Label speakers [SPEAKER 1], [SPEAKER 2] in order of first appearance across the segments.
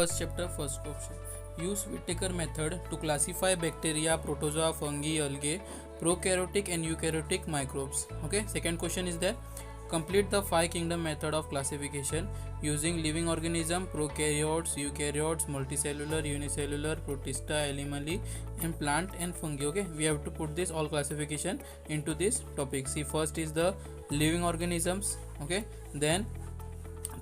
[SPEAKER 1] First chapter, first question. Use Whittaker method to classify bacteria, protozoa, fungi, algae, prokaryotic and eukaryotic microbes. Okay. Second question is there. Complete the 5 kingdom method of classification using living organism, prokaryotes, eukaryotes, multicellular, unicellular, protista, animae, and plant and fungi. Okay, we have to put this all classification into this topic. See, first is the living organisms. Okay, then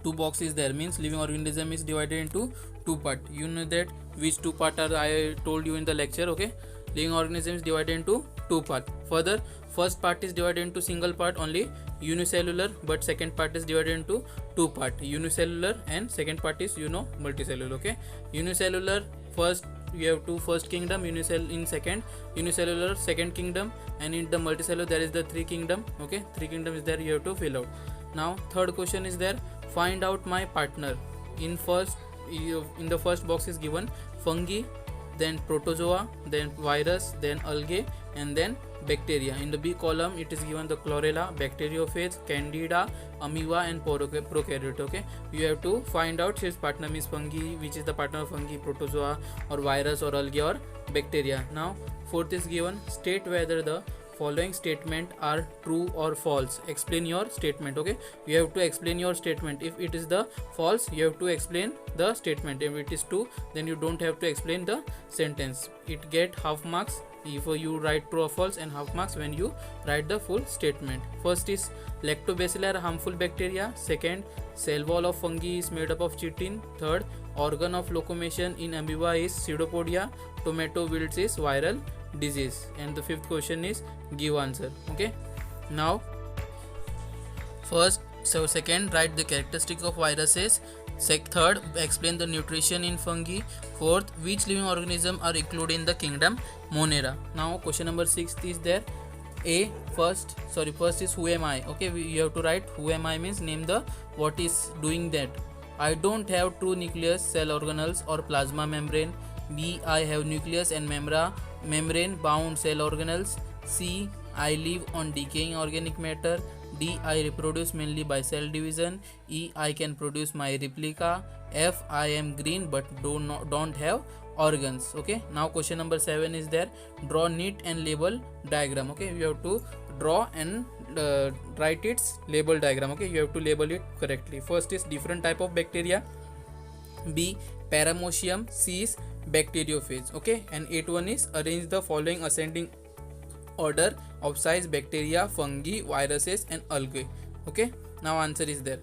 [SPEAKER 1] two boxes there means living organism is divided into two part. You know that which two part are I told you in the lecture. Okay, living organism is divided into two part. Further, first part is divided into single part only unicellular, but second part is divided into two part unicellular, and second part is multicellular. Okay, unicellular first you have two first kingdom, in second unicellular second kingdom, and in the multicellular there is the three kingdom. Okay, three kingdom is there, you have to fill out. Now third question is there, find out my partner. In the first box is given fungi, then protozoa, then virus, then algae, and then bacteria. In the B column it is given the chlorella, bacteriophage, candida, amoeba, and prokaryote. Okay, you have to find out his partner means fungi, which is the partner of fungi, protozoa, or virus, or algae, or bacteria. Now fourth is given, state whether the following statement are true or false. Explain your statement. Okay, you have to explain your statement. If it is the false, you have to explain the statement. If it is true, then you don't have to explain the sentence. It get half marks if you write true or false, and half marks when you write the full statement. First is lactobacilli are harmful bacteria. Second, cell wall of fungi is made up of chitin. Third, organ of locomotion in amoeba is pseudopodia. Tomato wilts is viral disease. And the fifth question is give answer. Okay, now second, write the characteristics of viruses. Third, explain the nutrition in fungi. Fourth, which living organism are included in the kingdom Monera. Now question number 6 is there. First is who am I. Okay, you have to write who am I means name the what is doing that. I don't have true nucleus, cell organelles, or plasma membrane. B, I have nucleus and membrane bound cell organelles. C, I live on decaying organic matter. D, I reproduce mainly by cell division. E, I can produce my replica. F, I am green but don't have organs. Okay, now question number 7 is there. Draw neat and label diagram. Okay, you have to draw and write its label diagram. Okay, you have to label it correctly. First is different type of bacteria. B, paramecium. C is bacteriophage. Okay, and 8 is arrange the following ascending order of size bacteria, fungi, viruses, and algae. Okay, now answer is there.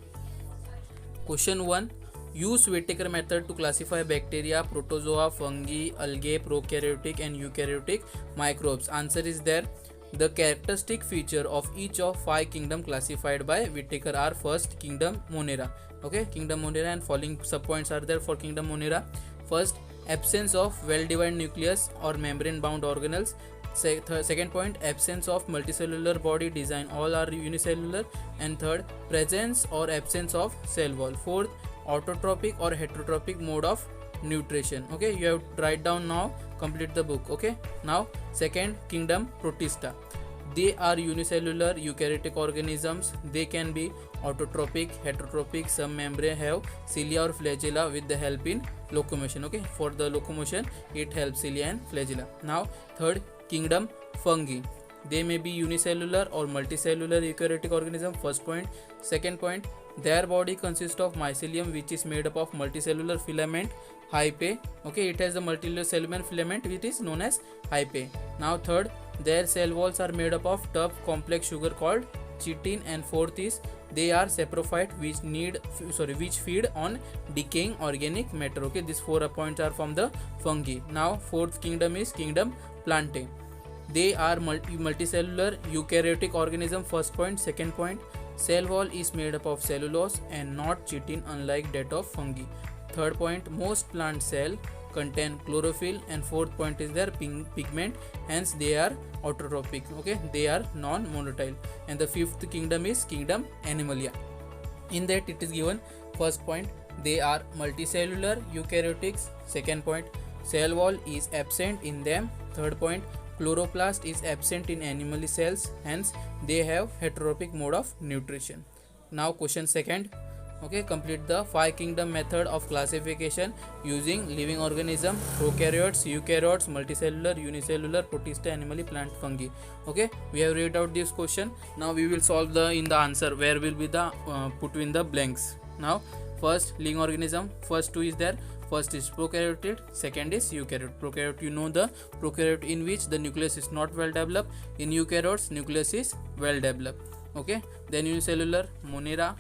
[SPEAKER 1] Question 1, use Whittaker method to classify bacteria, protozoa, fungi, algae, prokaryotic and eukaryotic microbes. Answer is there. The characteristic feature of each of 5 kingdom classified by Whittaker are: first, kingdom Monera. Okay, kingdom Monera, and following subpoints are there for kingdom Monera. First, absence of well-divided nucleus or membrane-bound organelles. Second point, absence of multicellular body design, all are unicellular. And third, presence or absence of cell wall. Fourth, autotrophic or heterotrophic mode of nutrition. Okay, you have to write down now, complete the book. Okay, now second, kingdom Protista. They are unicellular eukaryotic organisms. They can be autotrophic, heterotrophic. Some membrane have cilia or flagella with the help in locomotion. Okay, for the locomotion it helps cilia and flagella. Now third, kingdom Fungi. They may be unicellular or multicellular eukaryotic organism. First point. Second point, their body consists of mycelium, which is made up of multicellular filament hyphae. Okay, it has the multicellular filament which is known as hyphae. Now third, their cell walls are made up of tough complex sugar called chitin. And fourth is they are saprophyte which feed on decaying organic matter. Okay, these 4 points are from the fungi. Now fourth kingdom is kingdom Plantae. They are multicellular eukaryotic organism. First point. Second point, cell wall is made up of cellulose and not chitin, unlike that of fungi. Third point, most plant cell contain chlorophyll. And fourth point is their pigment, hence they are autotrophic. Okay, they are non-monotile. And the fifth kingdom is kingdom Animalia. In that it is given, first point, they are multicellular eukaryotics. Second point, cell wall is absent in them. Third point, chloroplast is absent in animal cells, hence they have heterotrophic mode of nutrition. Now question second, Okay, complete the 5 kingdom method of classification using living organism, prokaryotes, eukaryotes, multicellular, unicellular, protista, animal, plant, fungi. Okay, we have read out this question. Now we will solve the in the answer where will be the put in the blanks. Now first living organism, first two is there. First is prokaryote, second is eukaryote. Prokaryote, you know the prokaryote in which the nucleus is not well developed. In eukaryotes, nucleus is well developed. Okay, then unicellular, Monera.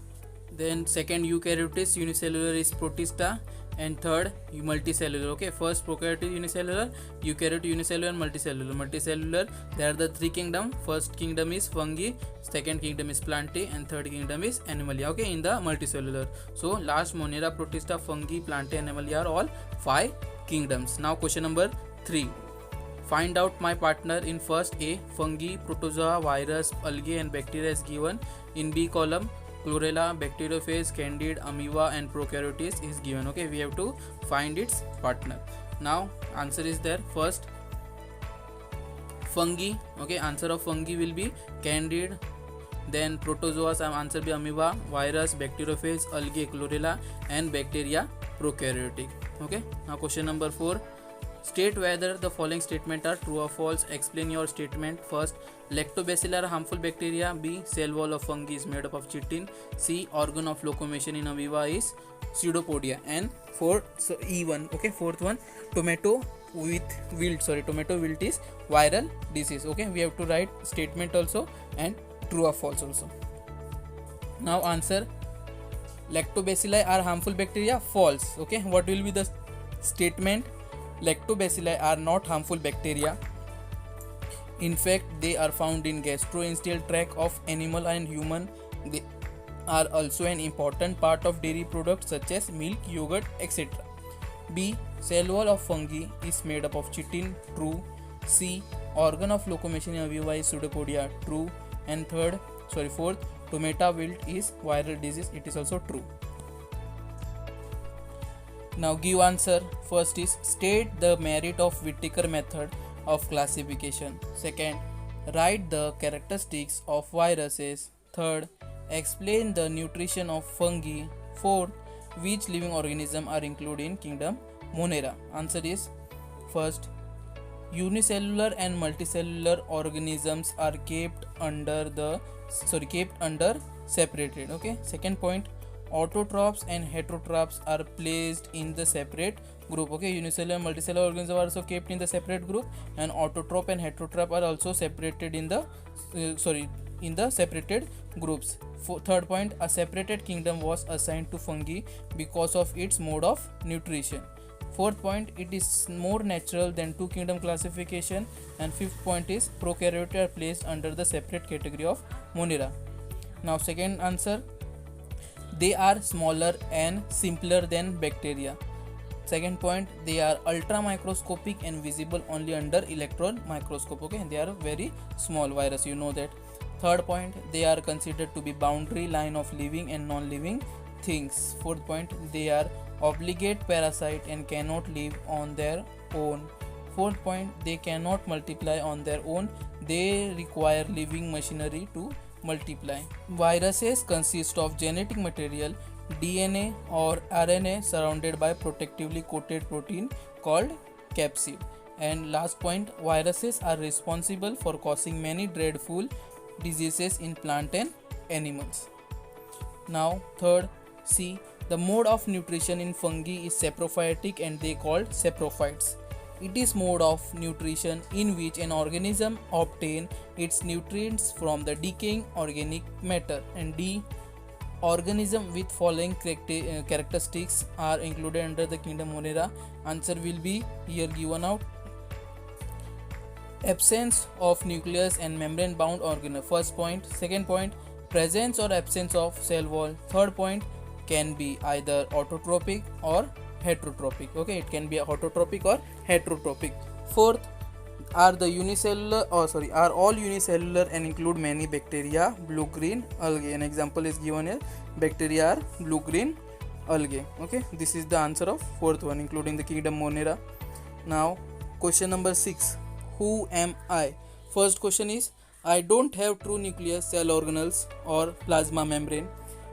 [SPEAKER 1] Then second eukaryotes unicellular is protista, and third multicellular. Okay, first prokaryote unicellular, eukaryote unicellular, multicellular. Multicellular, there are the 3 kingdom. First kingdom is fungi, second kingdom is plantae, and third kingdom is animalia. Okay, in the multicellular. So last Monera, protista, fungi, plantae, animalia are all 5 kingdoms. Now question number 3. Find out my partner in first A. Fungi, protozoa, virus, algae and bacteria is given. In B column, chlorella, bacteriophage, candid, amoeba and prokaryotes is given. Okay, we have to find its partner. Now answer is there. First fungi. Okay, answer of fungi will be candid. Then protozoa, answer be amoeba, virus, bacteriophage, algae, chlorella and bacteria prokaryotic. Okay, now question number 4. State whether the following statement are true or false. Explain your statement. First, lactobacilli are harmful bacteria. B, cell wall of fungi is made up of chitin. C, organ of locomotion in amoeba is pseudopodia. And fourth, so E1. Okay, fourth one, tomato wilt is viral disease. Okay, we have to write statement also and true or false also. Now answer, lactobacilli are harmful bacteria. False. Okay, what will be the statement? Lactobacilli are not harmful bacteria. In fact, they are found in gastrointestinal tract of animal and human. They are also an important part of dairy products such as milk, yogurt, etc. B, cell wall of fungi is made up of chitin. True. C, organ of locomotion in amoeba is pseudopodia. True. And fourth, tomato wilt is viral disease. It is also true. Now give answer. First is state the merit of Whittaker method of classification. Second, write the characteristics of viruses. Third, explain the nutrition of fungi. Fourth, which living organism are included in kingdom Monera? Answer is first, unicellular and multicellular organisms are kept under separated. Okay. Second point, autotrophs and heterotrophs are placed in the separate group. Okay, unicellular and multicellular organisms are also kept in the separate group, and autotroph and heterotroph are also separated in the separated groups. Third point, a separated kingdom was assigned to fungi because of its mode of nutrition. Fourth point, it is more natural than 2 kingdom classification. And fifth point is prokaryotes are placed under the separate category of Monera. Now second answer, they are smaller and simpler than bacteria. Second point, they are ultra microscopic and visible only under electron microscope. Okay, they are very small virus, you know that. Third point, they are considered to be boundary line of living and non-living things. Fourth point, they are obligate parasite and cannot live on their own. Fourth point, they cannot multiply on their own. They require living machinery to multiply. Viruses consist of genetic material, DNA or RNA, surrounded by protectively coated protein called capsid. And last point, viruses are responsible for causing many dreadful diseases in plant and animals. Now third, C, the mode of nutrition in fungi is saprophytic and they called saprophytes. It is mode of nutrition in which an organism obtain its nutrients from the decaying organic matter. And D, organism with following characteristics are included under the kingdom Monera. Answer will be here given out. Absence of nucleus and membrane bound organelle. First point. Second point, presence or absence of cell wall. Third point, can be either autotrophic or heterotrophic. Okay, it can be autotrophic or heterotrophic. Fourth, are all unicellular and include many bacteria, blue green algae. An example is given here, bacteria are blue green algae. Okay, this is the answer of fourth one, including the kingdom Monera. Now question number 6, who am I? First question is, I don't have true nucleus, cell organelles or plasma membrane.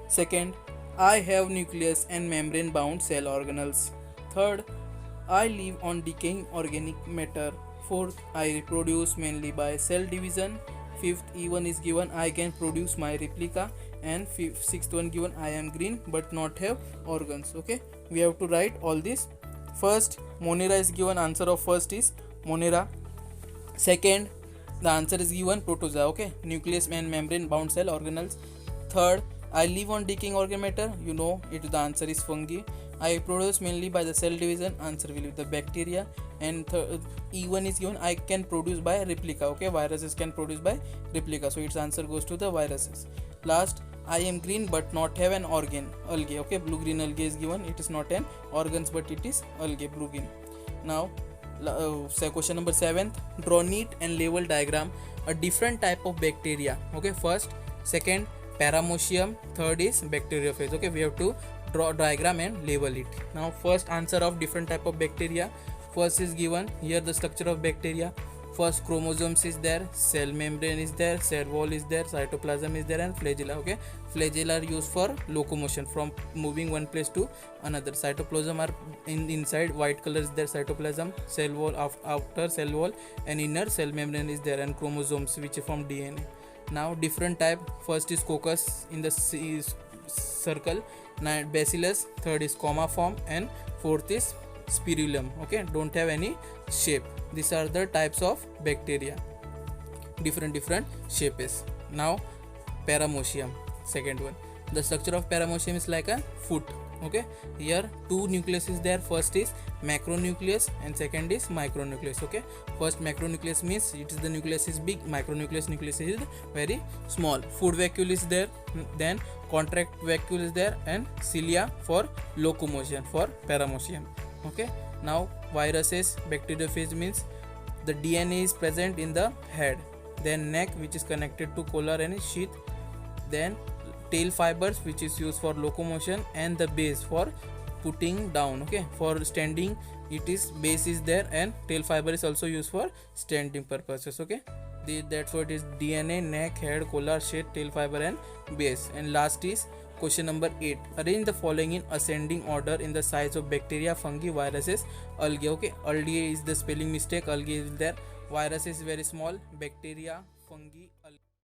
[SPEAKER 1] Second, I have nucleus and membrane bound cell organelles. Third, I live on decaying organic matter. Fourth, I reproduce mainly by cell division. Fifth, E1 is given, I can produce my replica. And sixth one given, I am green but not have organs. Okay, we have to write all this. First, Monera is given, answer of first is Monera. Second, the answer is given protozoa. Okay, nucleus and membrane bound cell organelles. Third, I live on decaying organ matter. You know it. The answer is fungi. I produce mainly by the cell division. Answer will be the bacteria. And E1 is given. I can produce by replica. Okay, viruses can produce by replica. So its answer goes to the viruses. Last, I am green but not have an organ. Algae. Okay, blue green algae is given. It is not an organs but it is algae, blue green. Now, question number 7. Draw neat and label diagram a different type of bacteria. Okay, first, second, Paramecium. Third is bacteriophage. Okay, we have to draw diagram and label it. Now, first answer of different type of bacteria. First is given here the structure of bacteria. First, chromosomes is there, cell membrane is there, cell wall is there, cytoplasm is there, and flagella. Okay, flagella are used for locomotion from moving one place to another. Cytoplasm are inside, white color is there, cytoplasm, cell wall, outer cell wall, and inner cell membrane is there, and chromosomes which form DNA. Now, different type. First is coccus in the circle, bacillus. Third is comma form, and fourth is spirillum. Okay, don't have any shape. These are the types of bacteria, different shapes. Now, Paramecium, second one. The structure of Paramecium is like a foot. Okay, here two nucleus is there. First is macronucleus and second is micronucleus. Okay, first macronucleus means it is the nucleus is big, micronucleus nucleus is very small. Food vacuole is there, then contract vacuole is there, and cilia for locomotion for Paramecium. Okay, now viruses, bacteriophage means the DNA is present in the head, then neck which is connected to collar and sheath, then tail fibers which is used for locomotion, and the base for putting down. Okay, for standing it is base is there, and tail fiber is also used for standing purposes. Okay, that's what is DNA, neck, head, collar, sheath, tail fiber, and base. And last is question number 8. Arrange the following in ascending order in the size of bacteria, fungi, viruses, algae. Okay, algae is the spelling mistake, algae is there, virus is very small, bacteria, fungi